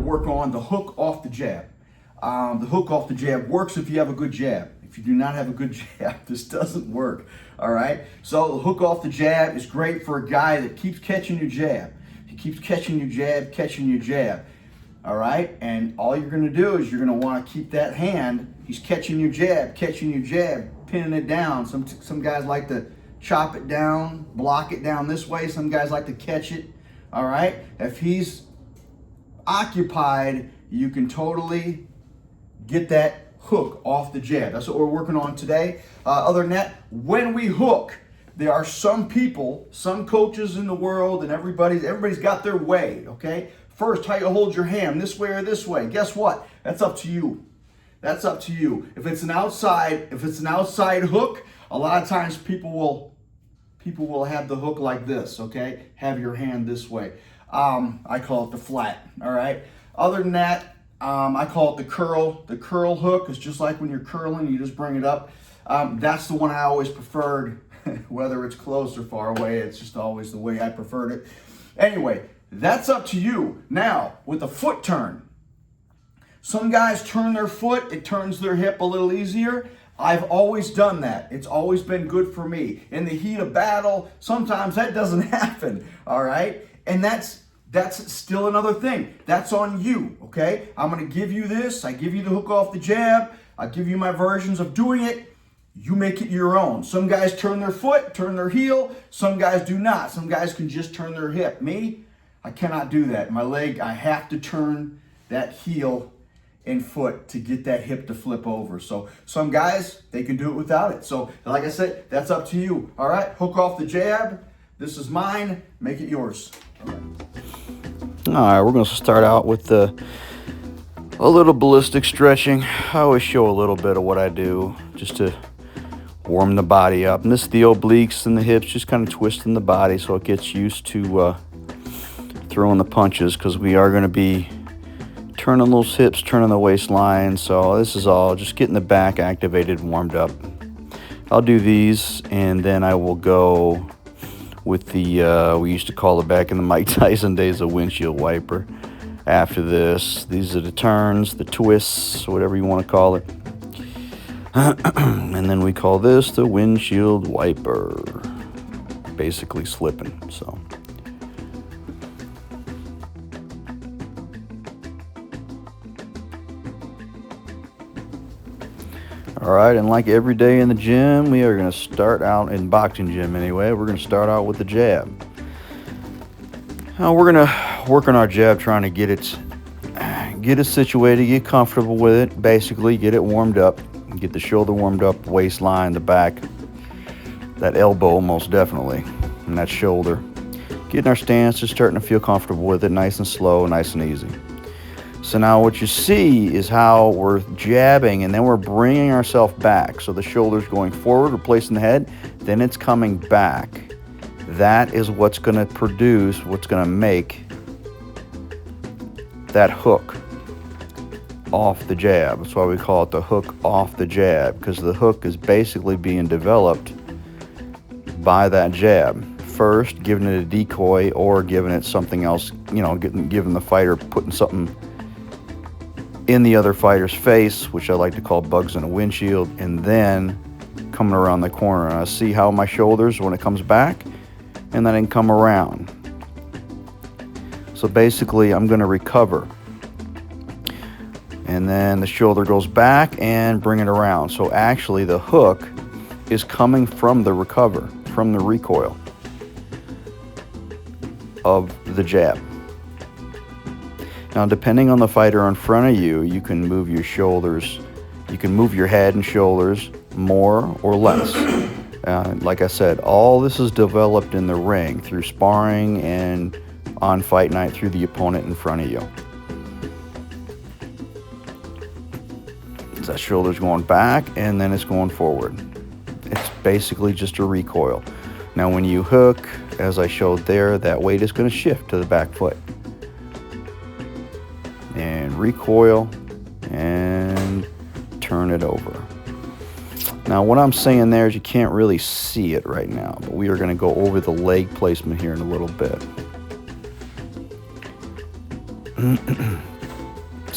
work on the hook off the jab. The hook off the jab works if you have a good jab. If you do not have a good jab, this doesn't work, all right? So the hook off the jab is great for a guy that keeps catching your jab. He keeps catching your jab, all right? And all you're gonna do is you're gonna wanna keep that hand, he's catching your jab, pinning it down. Some guys like to chop it down, block it down this way. Some guys like to catch it, all right? If he's occupied, you can totally get that hook off the jab. That's what we're working on today. Other than that, when we hook, there are some people, some coaches in the world, and everybody's got their way, okay? First, how you hold your hand, this way or this way. Guess what? That's up to you. That's up to you. If it's an outside hook, a lot of times people will have the hook like this, okay? Have your hand this way. I call it the flat, all right? Other than that, I call it the curl. The curl hook is just like when you're curling, you just bring it up. That's the one I always preferred, whether it's close or far away. It's just always the way I preferred it. Anyway, that's up to you. Now, with the foot turn, some guys turn their foot, it turns their hip a little easier. I've always done that. It's always been good for me. In the heat of battle, sometimes that doesn't happen, all right? And that's still another thing. That's on you, okay? I'm gonna give you this. I give you the hook off the jab. I give you my versions of doing it. You make it your own. Some guys turn their foot, turn their heel. Some guys do not. Some guys can just turn their hip. Me, I cannot do that. My leg, I have to turn that heel and foot to get that hip to flip over. So some guys, they can do it without it. So like I said, that's up to you. All right, hook off the jab. This is mine, make it yours. All right, we're gonna start out with a little ballistic stretching. I always show a little bit of what I do just to warm the body up. And this is the obliques and the hips, just kind of twisting the body so it gets used to throwing the punches, because we are gonna be turning those hips, turning the waistline. So this is all just getting the back activated and warmed up. I'll do these, and then I will go with the, we used to call it back in the Mike Tyson days, a windshield wiper. After this, these are the turns, the twists, whatever you want to call it. And then we call this the windshield wiper. Basically slipping, so. All right, and like every day in the gym, we are going to start out, in boxing gym anyway, we're going to start out with the jab. Now we're going to work on our jab, trying to get it situated, get comfortable with it, basically get it warmed up, get the shoulder warmed up, waistline, the back, that elbow most definitely, and that shoulder. Getting our stance, just starting to feel comfortable with it, nice and slow, nice and easy. So now what you see is how we're jabbing, and then we're bringing ourselves back. So the shoulder's going forward, replacing the head, then it's coming back. That is what's going to produce, what's going to make that hook off the jab. That's why we call it the hook off the jab, because the hook is basically being developed by that jab. First, giving it a decoy or giving it something else, you know, giving the fighter, putting something in the other fighter's face, which I like to call bugs in a windshield, and then coming around the corner. And I see how my shoulders, when it comes back, and then I can come around. So basically, I'm going to recover. And then the shoulder goes back and bring it around. So actually, the hook is coming from the recover, from the recoil of the jab. Now, depending on the fighter in front of you, you can move your shoulders, you can move your head and shoulders more or less. Like I said, all this is developed in the ring through sparring and on fight night through the opponent in front of you. So that shoulder's going back and then it's going forward. It's basically just a recoil. Now, when you hook, as I showed there, that weight is going to shift to the back foot. And recoil and turn it over. Now what I'm saying there is you can't really see it right now, but we are going to go over the leg placement here in a little bit.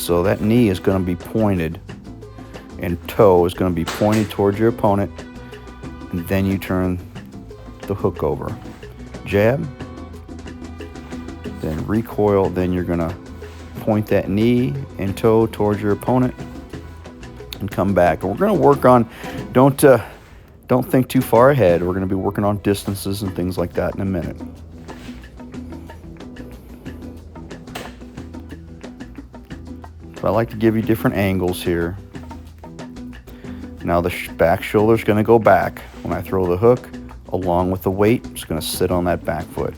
So that knee is going to be pointed and toe is going to be pointed towards your opponent, and then you turn the hook over. Jab, then recoil, then you're going to point that knee and toe towards your opponent and come back. And we're going to work on, don't think too far ahead. We're going to be working on distances and things like that in a minute. But I like to give you different angles here. Now the back shoulder is going to go back. When I throw the hook, along with the weight, it's going to sit on that back foot.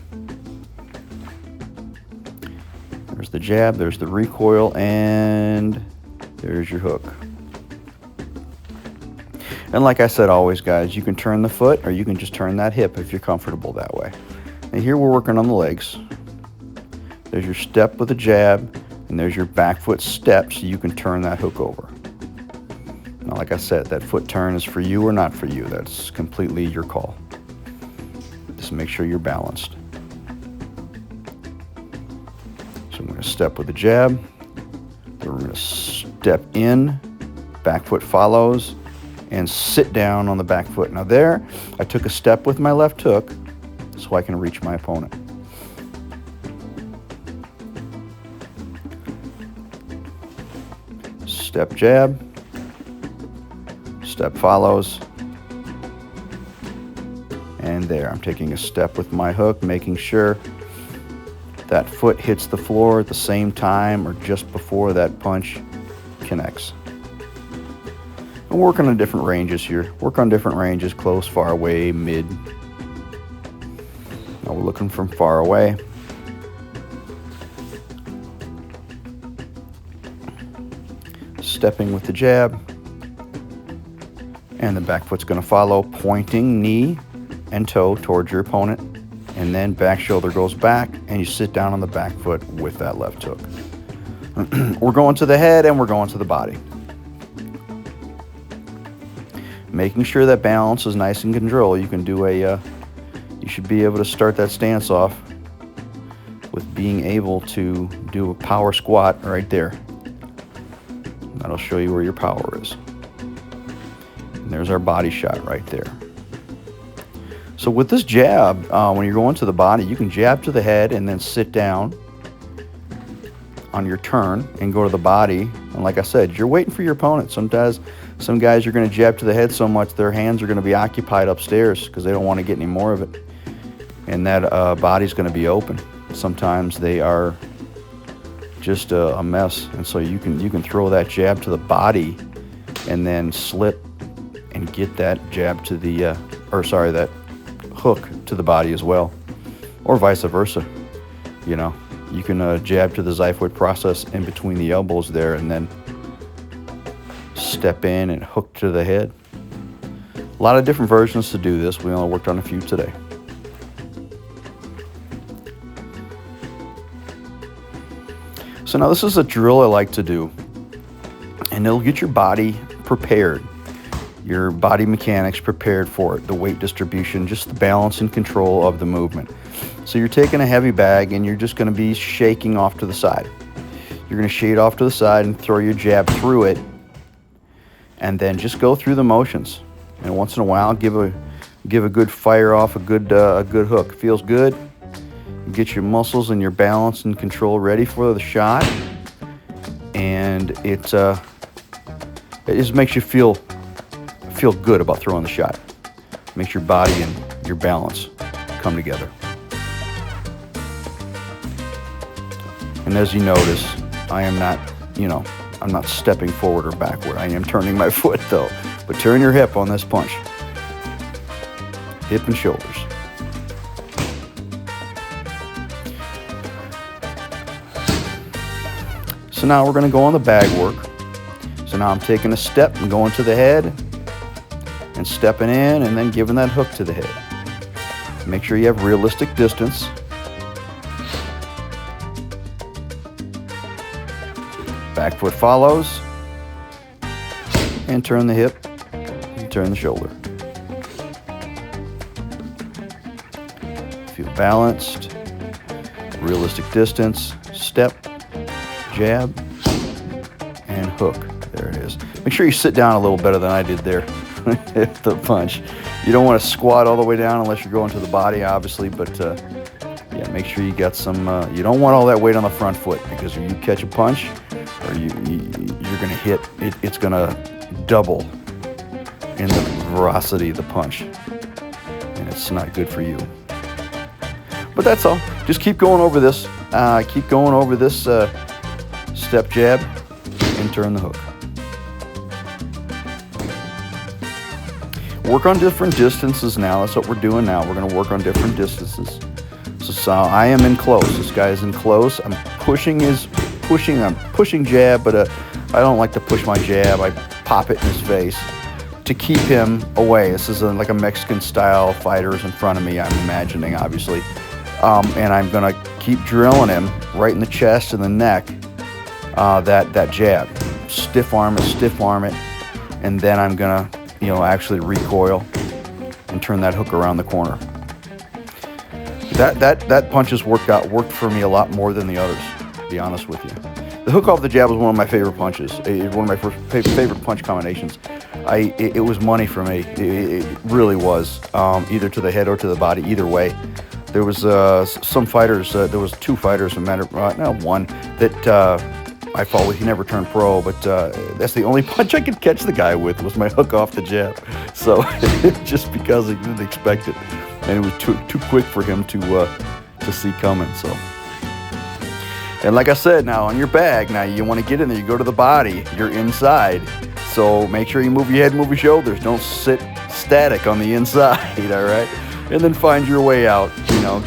There's the jab, there's the recoil, and there's your hook. And like I said always, guys, you can turn the foot or you can just turn that hip if you're comfortable that way. And here we're working on the legs. There's your step with the jab, and there's your back foot step, so you can turn that hook over. Now, like I said, that foot turn is for you or not for you. That's completely your call. Just make sure you're balanced. So I'm going to step with the jab. Then we're going to step in, back foot follows, and sit down on the back foot. Now there, I took a step with my left hook so I can reach my opponent. Step jab, step follows, and there, I'm taking a step with my hook, making sure that foot hits the floor at the same time or just before that punch connects. I'm working on different ranges here. Work on different ranges, close, far away, mid. Now we're looking from far away. Stepping with the jab, and the back foot's going to follow, pointing knee and toe towards your opponent, and then back shoulder goes back and you sit down on the back foot with that left hook. We're going to the head and we're going to the body, making sure that balance is nice and controlled. You can do you should be able to start that stance off with being able to do a power squat right there. That'll show you where your power is. And there's our body shot right there. So with this jab, when you're going to the body, you can jab to the head and then sit down on your turn and go to the body. And like I said, you're waiting for your opponent. Sometimes some guys are going to jab to the head so much their hands are going to be occupied upstairs because they don't want to get any more of it. And that body's going to be open. Sometimes they are just a mess, and so you can throw that jab to the body and then slip and get that jab to the that hook to the body as well, or vice versa. You know, you can jab to the xiphoid process in between the elbows there and then step in and hook to the head. A lot of different versions to do this. We only worked on a few today. So now this is a drill I like to do, and it'll get your body prepared, your body mechanics prepared for it, the weight distribution, just the balance and control of the movement. So you're taking a heavy bag and you're just going to be shaking off to the side. You're going to shade off to the side and throw your jab through it, and then just go through the motions. And once in a while, give a good fire off, a good hook. Feels good. Get your muscles and your balance and control ready for the shot, and it just makes you feel good about throwing the shot. Makes your body and your balance come together. And as you notice, I am not, I'm not stepping forward or backward. I am turning my foot though. But turn your hip on this punch. Hip and shoulders. So now we're going to go on the bag work. So now I'm taking a step and going to the head and stepping in and then giving that hook to the head. Make sure you have realistic distance. Back foot follows, and turn the hip and turn the shoulder. Feel balanced, realistic distance, step, jab, and hook. There it is. Make sure you sit down a little better than I did there. The punch. You don't want to squat all the way down unless you're going to the body, obviously, but yeah, make sure you got some, you don't want all that weight on the front foot, because if you catch a punch, or you're going to hit, it's going to double in the velocity of the punch, and it's not good for you. But that's all. Just keep going over this. Keep going over this step jab and turn the hook. Work on different distances now. That's what we're doing now. We're going to work on different distances. So I am in close. This guy is in close. I'm pushing jab, but I don't like to push my jab. I pop it in his face to keep him away. This is like a Mexican style fighters in front of me, I'm imagining, obviously. And I'm going to keep drilling him right in the chest and the neck, that jab. Stiff arm it, and then I'm going to, actually recoil and turn that hook around the corner. That punch has worked for me a lot more than the others, to be honest with you. The hook off the jab was one of my favorite punches. One of my favorite punch combinations. It was money for me. It really was. Either to the head or to the body, either way. There was some fighters. There was two fighters, one that I fought with. He never turned pro, but that's the only punch I could catch the guy with, was my hook off the jab. So just because I didn't expect it, and it was too quick for him to see coming. So, and like I said, now on your bag, now you want to get in there. You go to the body. You're inside. So make sure you move your head, move your shoulders. Don't sit static on the inside. All right. And then find your way out.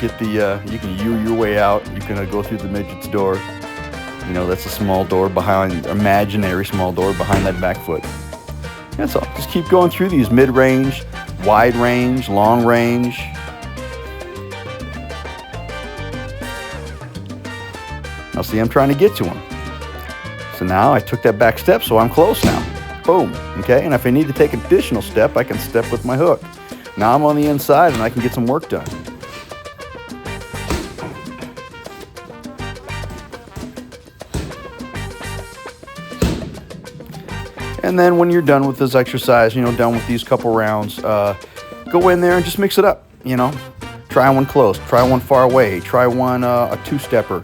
Get the you can your way out. You can go through the midget's door. That's a small door behind, imaginary small door behind that back foot. That's all. Just keep going through these mid-range, wide range, long range. Now see, I'm trying to get to him. So now I took that back step, so I'm close now. Boom. Okay, and if I need to take an additional step, I can step with my hook. Now I'm on the inside and I can get some work done. And then when you're done with this exercise, done with these couple rounds, go in there and just mix it up, Try one close, try one far away, try one a two-stepper,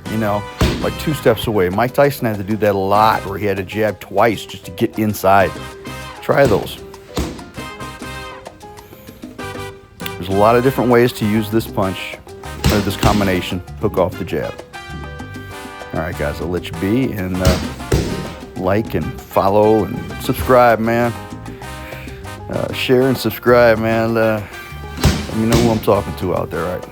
like 2 steps away. Mike Tyson had to do that a lot, where he had to jab twice just to get inside. Try those. There's a lot of different ways to use this punch, or this combination, hook off the jab. All right, guys, I'll let you be, and like and follow and subscribe, man. Share and subscribe, man. Let me know who I'm talking to out there, right?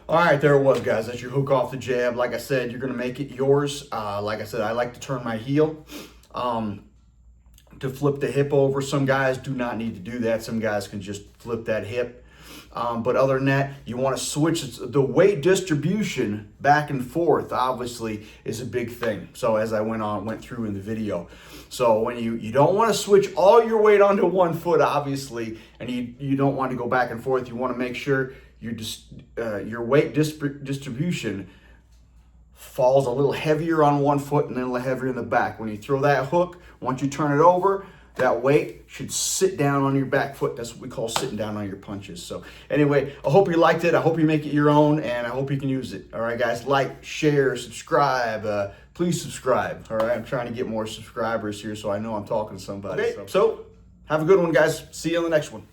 All right, there it was, guys. That's your hook off the jab. Like I said, you're going to make it yours. Like I said, I like to turn my heel to flip the hip over. Some guys do not need to do that. Some guys can just flip that hip. But other than that, you want to switch the weight distribution back and forth. Obviously, is a big thing. So as I went through in the video, so when you don't want to switch all your weight onto one foot, obviously, and you don't want to go back and forth. You want to make sure your weight distribution falls a little heavier on one foot and then a little heavier in the back. When you throw that hook, once you turn it over, that weight should sit down on your back foot. That's what we call sitting down on your punches. So anyway, I hope you liked it. I hope you make it your own, and I hope you can use it. All right, guys, like, share, subscribe. Please subscribe. All right, I'm trying to get more subscribers here so I know I'm talking to somebody. Okay, so have a good one, guys. See you on the next one.